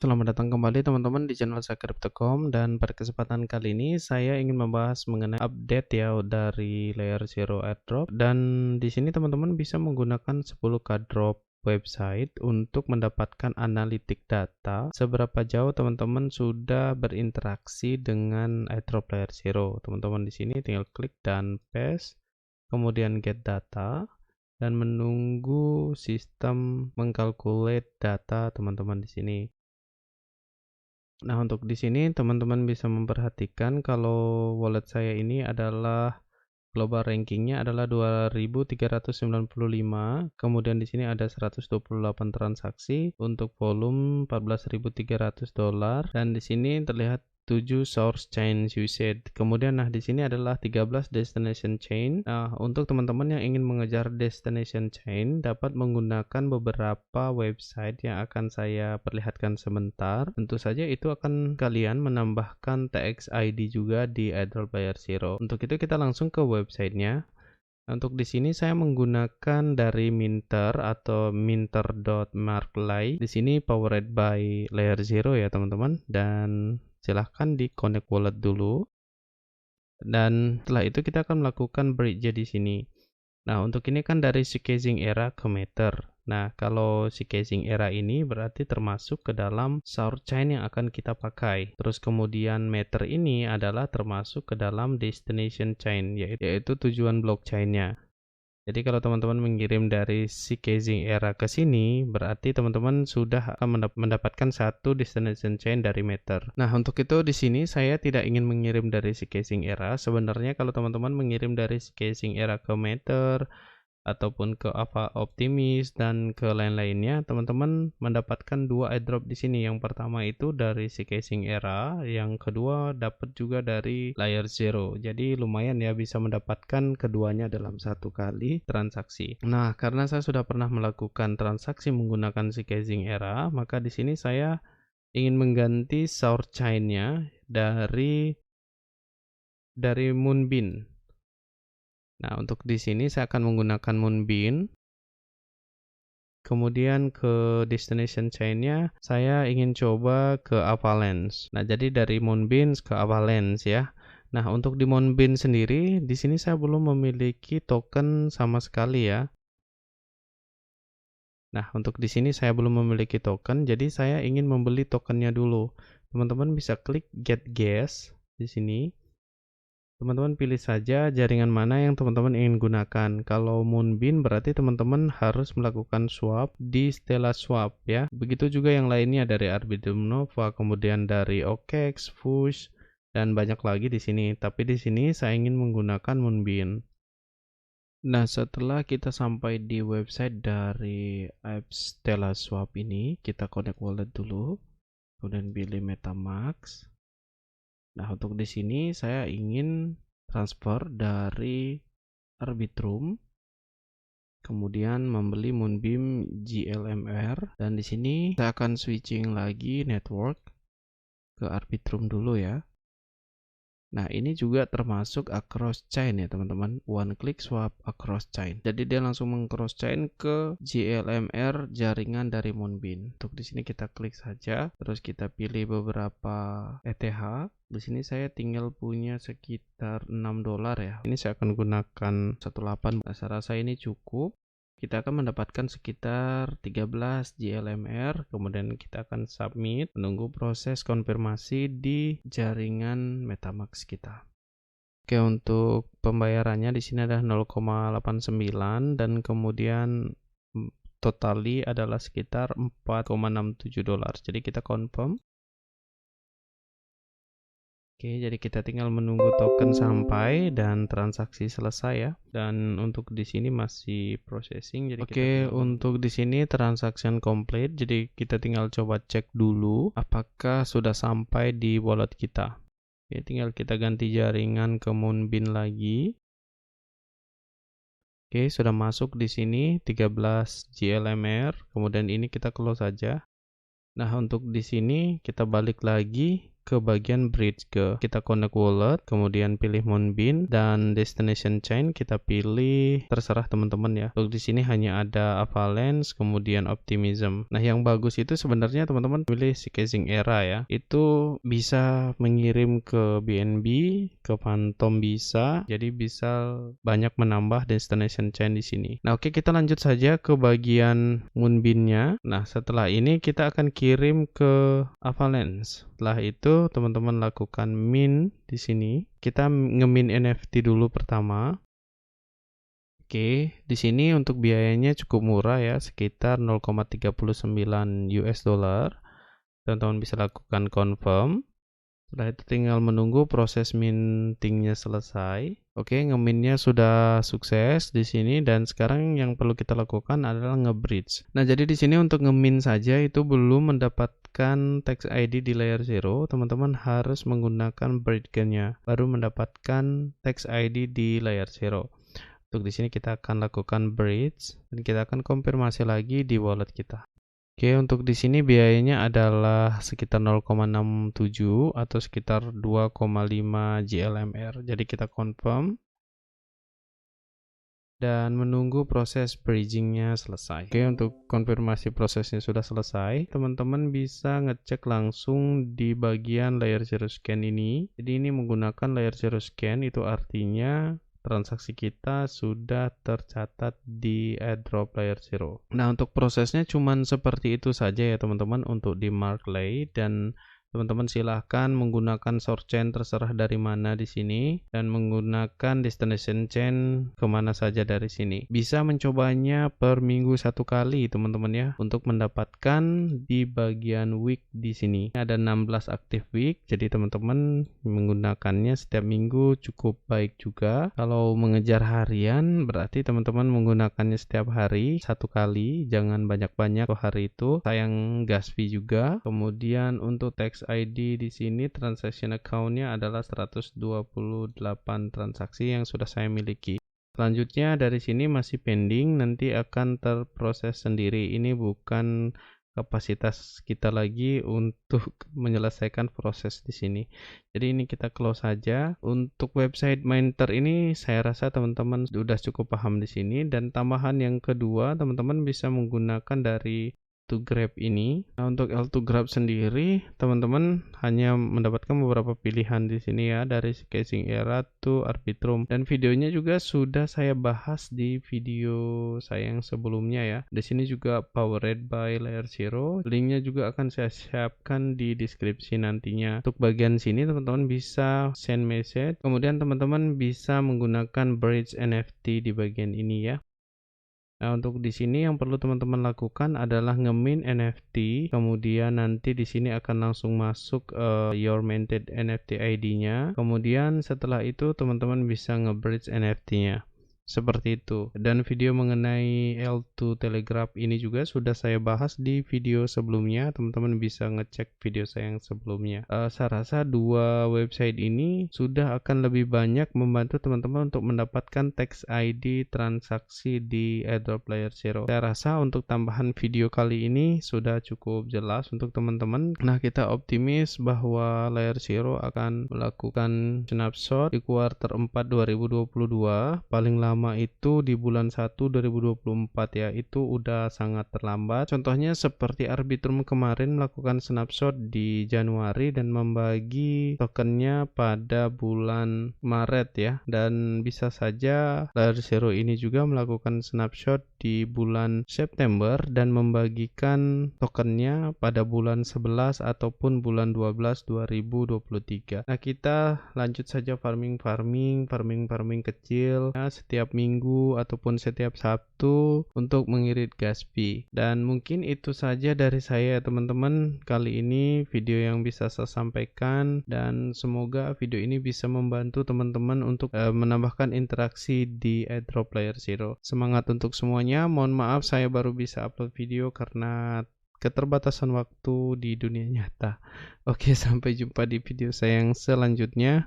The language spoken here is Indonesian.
Selamat datang kembali teman-teman di channel saya Crypto.com, dan pada kesempatan kali ini saya ingin membahas mengenai update ya dari Layer Zero airdrop. Dan di sini teman-teman bisa menggunakan 10k drop website untuk mendapatkan analitik data seberapa jauh teman-teman sudah berinteraksi dengan airdrop Layer Zero. Teman-teman di sini tinggal klik dan paste, kemudian get data, dan menunggu sistem mengkalkulate data teman-teman di sini. Nah, untuk di sini teman-teman bisa memperhatikan kalau wallet saya ini adalah global rankingnya adalah 2395, kemudian di sini ada 128 transaksi untuk volume $14.300, dan di sini terlihat 7 source chain usage. Kemudian di sini adalah 13 destination chain. Nah, untuk teman-teman yang ingin mengejar destination chain dapat menggunakan beberapa website yang akan saya perlihatkan sebentar. Tentu saja itu akan kalian menambahkan TXID juga di airdrop Layer Zero. Untuk itu kita langsung ke websitenya. Untuk di sini saya menggunakan dari Minter atau minter.markley. Di sini powered by Layer Zero ya teman-teman, dan silahkan di connect wallet dulu. Dan setelah itu kita akan melakukan bridge di sini. Nah, untuk ini kan dari Zcash era ke Matter. Nah, kalau Zcash era ini berarti termasuk ke dalam source chain yang akan kita pakai. Terus kemudian Matter ini adalah termasuk ke dalam destination chain, yaitu tujuan blockchainnya. Jadi kalau teman-teman mengirim dari Zcash era ke sini, berarti teman-teman sudah akan mendapatkan satu destination chain dari Matter. Nah, untuk itu di sini saya tidak ingin mengirim dari Zcash era. Sebenarnya kalau teman-teman mengirim dari Zcash era ke Matter ataupun ke Ava Optimis dan ke lain-lainnya, teman-teman mendapatkan dua airdrop di sini. Yang pertama itu dari Zcash era, yang kedua dapat juga dari Layer Zero. Jadi lumayan ya, bisa mendapatkan keduanya dalam satu kali transaksi. Nah, karena saya sudah pernah melakukan transaksi menggunakan Zcash era, maka di sini saya ingin mengganti source chain-nya dari Moonbeam. Nah, untuk di sini saya akan menggunakan Moonbeam. Kemudian ke destination chain-nya saya ingin coba ke Avalanche. Nah, jadi dari Moonbeam ke Avalanche ya. Nah, untuk di Moonbeam sendiri di sini saya belum memiliki token sama sekali ya. Nah, untuk di sini saya belum memiliki token, jadi saya ingin membeli tokennya dulu. Teman-teman bisa klik get gas di sini. Teman-teman pilih saja jaringan mana yang teman-teman ingin gunakan. Kalau Moonbeam berarti teman-teman harus melakukan swap di Stellar Swap ya. Begitu juga yang lainnya dari Arbitrum Nova, kemudian dari OKEX, Fush, dan banyak lagi di sini. Tapi di sini saya ingin menggunakan Moonbeam. Nah, setelah kita sampai di website dari apps Stellar Swap ini, kita connect wallet dulu, kemudian pilih MetaMask. Nah, untuk di sini saya ingin transfer dari Arbitrum, kemudian membeli Moonbeam GLMR, dan di sini saya akan switching lagi network ke Arbitrum dulu ya. Nah, ini juga termasuk across chain ya teman-teman, one click swap across chain. Jadi dia langsung meng-cross chain ke GLMR jaringan dari Moonbeam. Untuk di sini kita klik saja, terus kita pilih beberapa ETH. Di sini saya tinggal punya sekitar $6 ya. Ini saya akan gunakan 18. Saya rasa ini cukup. Kita akan mendapatkan sekitar 13 GLMR, kemudian kita akan submit, menunggu proses konfirmasi di jaringan MetaMask kita. Oke, untuk pembayarannya di sini ada 0,89 dan kemudian totali adalah sekitar $4,67. Jadi kita confirm. Oke, jadi kita tinggal menunggu token sampai dan transaksi selesai ya. Dan untuk di sini masih processing. Jadi untuk di sini transaction complete. Jadi kita tinggal coba cek dulu apakah sudah sampai di wallet kita. Oke, tinggal kita ganti jaringan ke Moonbeam lagi. Oke, sudah masuk di sini 13 GLMR. Kemudian ini kita close saja. Nah, untuk di sini kita balik lagi ke bagian bridge, kita connect wallet, kemudian pilih Moonbeam, dan destination chain kita pilih terserah teman-teman ya. Untuk di sini hanya ada Avalanche, kemudian Optimism. Nah, yang bagus itu sebenarnya teman-teman pilih Casing Era ya. Itu bisa mengirim ke BNB, ke Phantom bisa. Jadi bisa banyak menambah destination chain di sini. Nah, oke, kita lanjut saja ke bagian Moonbeam-nya. Nah, setelah ini kita akan kirim ke Avalanche. Setelah itu teman-teman lakukan mint di sini. Kita nge-mint NFT dulu pertama. Oke, di sini untuk biayanya cukup murah ya, sekitar 0,39 US dollar. Teman-teman bisa lakukan confirm. Setelah itu tinggal menunggu proses mintingnya selesai. Oke, nge-mintnya sudah sukses di sini, dan sekarang yang perlu kita lakukan adalah nge-bridge. Nah, jadi di sini untuk nge-mint saja itu belum mendapatkan tax ID di layer 0. Teman-teman harus menggunakan bridge-nya baru mendapatkan tax ID di layer 0. Untuk di sini kita akan lakukan bridge dan kita akan konfirmasi lagi di wallet kita. Oke, untuk di sini biayanya adalah sekitar 0,67 atau sekitar 2,5 GLMR. Jadi kita confirm dan menunggu proses bridgingnya selesai. Oke, untuk konfirmasi prosesnya sudah selesai, teman-teman bisa ngecek langsung di bagian layer 0 scan ini. Jadi ini menggunakan layer 0 scan, itu artinya transaksi kita sudah tercatat di airdrop layer 0. Nah, untuk prosesnya cuman seperti itu saja ya teman-teman untuk di Markley, dan teman-teman silahkan menggunakan source chain terserah dari mana di sini dan menggunakan destination chain kemana saja dari sini. Bisa mencobanya per minggu 1 kali teman-teman ya, untuk mendapatkan di bagian week di sini. Ada 16 aktif week, jadi teman-teman menggunakannya setiap minggu cukup baik juga. Kalau mengejar harian berarti teman-teman menggunakannya setiap hari 1 kali, jangan banyak-banyak per hari itu, sayang gas fee juga. Kemudian untuk tax ID di sini transaction account-nya adalah 128 transaksi yang sudah saya miliki. Selanjutnya dari sini masih pending, nanti akan terproses sendiri. Ini bukan kapasitas kita lagi untuk menyelesaikan proses di sini. Jadi ini kita close saja. Untuk website Mainter ini saya rasa teman-teman sudah cukup paham di sini, dan tambahan yang kedua teman-teman bisa menggunakan dari Grab ini. Nah, untuk L2 Grab sendiri teman-teman hanya mendapatkan beberapa pilihan di sini ya, dari Casing Era to Arbitrum, dan videonya juga sudah saya bahas di video saya yang sebelumnya ya. Di sini juga powered by layer 0, linknya juga akan saya siapkan di deskripsi nantinya. Untuk bagian sini teman-teman bisa send message, kemudian teman-teman bisa menggunakan bridge NFT di bagian ini ya. Nah, untuk di sini yang perlu teman-teman lakukan adalah nge-mint NFT, kemudian nanti di sini akan langsung masuk your minted NFT ID-nya. Kemudian setelah itu teman-teman bisa nge-bridge NFT-nya. Seperti itu. Dan video mengenai L2 Telegraph ini juga sudah saya bahas di video sebelumnya. Teman-teman bisa ngecek video saya yang sebelumnya. Saya rasa dua website ini sudah akan lebih banyak membantu teman-teman untuk mendapatkan tax ID transaksi di airdrop layer 0. Saya rasa untuk tambahan video kali ini sudah cukup jelas untuk teman-teman. Nah, kita optimis bahwa layer 0 akan melakukan snapshot di kuartal 4 2022, paling lama itu di bulan 1 2024 ya. Itu udah sangat terlambat. Contohnya seperti Arbitrum kemarin melakukan snapshot di Januari dan membagi tokennya pada bulan Maret ya, dan bisa saja layer 0 ini juga melakukan snapshot di bulan September dan membagikan tokennya pada bulan 11 ataupun bulan 12 2023. Nah, kita lanjut saja farming kecil ya, setiap minggu ataupun setiap Sabtu untuk mengirit gas fee. Dan mungkin itu saja dari saya teman-teman kali ini, video yang bisa saya sampaikan, dan semoga video ini bisa membantu teman-teman untuk menambahkan interaksi di airdrop layer 0. Semangat untuk semuanya. Mohon maaf saya baru bisa upload video karena keterbatasan waktu di dunia nyata. Oke, sampai jumpa di video saya yang selanjutnya.